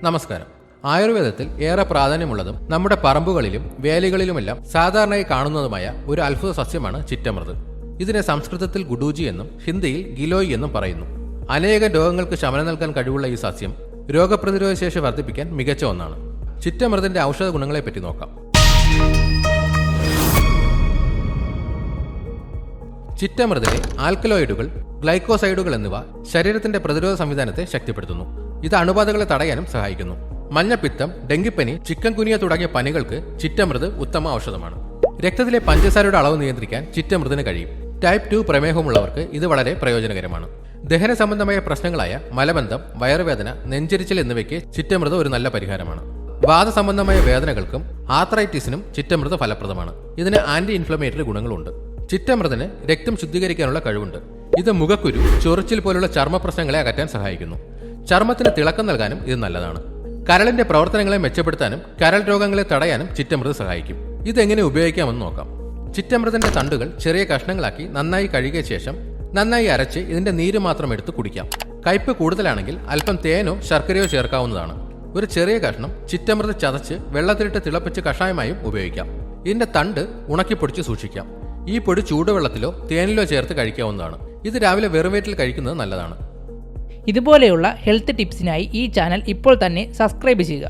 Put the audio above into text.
നമസ്കാരം. ആയുർവേദത്തിൽ ഏറെ പ്രാധാന്യമുള്ളതും നമ്മുടെ പറമ്പുകളിലും വേലികളിലുമെല്ലാം സാധാരണയായി കാണുന്നതുമായ ഒരു അത്ഭുത സസ്യമാണ് ചിറ്റമൃത്. ഇതിനെ സംസ്കൃതത്തിൽ ഗുഡൂജി എന്നും ഹിന്ദിയിൽ ഗിലോയ് എന്നും പറയുന്നു. അനേകം രോഗങ്ങൾക്ക് ശമനം നൽകാൻ കഴിവുള്ള ഈ സസ്യം രോഗപ്രതിരോധ ശേഷി വർദ്ധിപ്പിക്കാൻ മികച്ച ഒന്നാണ്. ചിറ്റമൃതിന്റെ ഔഷധ ഗുണങ്ങളെപ്പറ്റി നോക്കാം. ചിറ്റമൃതിലെ ആൽക്കലോയിഡുകൾ, ഗ്ലൈക്കോസൈഡുകൾ എന്നിവ ശരീരത്തിന്റെ പ്രതിരോധ സംവിധാനത്തെ ശക്തിപ്പെടുത്തുന്നു. ഇത് അണുബാധകളെ തടയാനും സഹായിക്കുന്നു. മഞ്ഞപ്പിത്തം, ഡെങ്കിപ്പനി, ചിക്കൻ കുനിയ തുടങ്ങിയ പനികൾക്ക് ചിറ്റമൃത് ഉത്തമ ഔഷധമാണ്. രക്തത്തിലെ പഞ്ചസാരയുടെ അളവ് നിയന്ത്രിക്കാൻ ചിറ്റമൃതിന് കഴിയും. ടൈപ്പ് 2 പ്രമേഹമുള്ളവർക്ക് ഇത് വളരെ പ്രയോജനകരമാണ്. ദഹന സംബന്ധമായ പ്രശ്നങ്ങളായ മലബന്ധം, വയറുവേദന, നെഞ്ചരിച്ചിൽ എന്നിവയ്ക്ക് ചിറ്റമൃത് ഒരു നല്ല പരിഹാരമാണ്. വാദസംബന്ധമായ വേദനകൾക്കും ആർത്രൈറ്റിസിനും ചിറ്റമൃത് ഫലപ്രദമാണ്. ഇതിന് ആന്റി ഇൻഫ്ലമേറ്ററി ഗുണങ്ങളുണ്ട്. ചിറ്റമൃതിന് രക്തം ശുദ്ധീകരിക്കാനുള്ള കഴിവുണ്ട്. ഇത് മുഖക്കുരു, ചൊറിച്ചിൽ പോലുള്ള ചർമ്മ പ്രശ്നങ്ങളെ അകറ്റാൻ സഹായിക്കുന്നു. ചർമ്മത്തിന് തിളക്കം നൽകാനും ഇത് നല്ലതാണ്. കരളിന്റെ പ്രവർത്തനങ്ങളെ മെച്ചപ്പെടുത്താനും കരൾ രോഗങ്ങളെ തടയാനും ചിറ്റമൃത് സഹായിക്കും. ഇതെങ്ങനെ ഉപയോഗിക്കാമെന്ന് നോക്കാം. ചിറ്റമൃതിന്റെ തണ്ടുകൾ ചെറിയ കഷ്ണങ്ങളാക്കി നന്നായി കഴുകിയ ശേഷം നന്നായി അരച്ച് ഇതിന്റെ നീര് മാത്രം എടുത്ത് കുടിക്കാം. കയ്പ് കൂടുതലാണെങ്കിൽ അല്പം തേനോ ശർക്കരയോ ചേർക്കാവുന്നതാണ്. ഒരു ചെറിയ കഷ്ണം ചിറ്റമൃത് ചതച്ച് വെള്ളത്തിലിട്ട് തിളപ്പിച്ച് കഷായമായും ഉപയോഗിക്കാം. ഇതിന്റെ തണ്ട് ഉണക്കിപ്പൊടിച്ച് സൂക്ഷിക്കാം. ഈ പൊടി ചൂടുവെള്ളത്തിലോ തേനിലോ ചേർത്ത് കഴിക്കാവുന്നതാണ്. ഇത് രാവിലെ വെറുവയറ്റിൽ കഴിക്കുന്നത് നല്ലതാണ്. ഇതുപോലെയുള്ള ഹെൽത്ത് ടിപ്സിനായി ഈ ചാനൽ ഇപ്പോൾ തന്നെ സബ്സ്ക്രൈബ് ചെയ്യുക.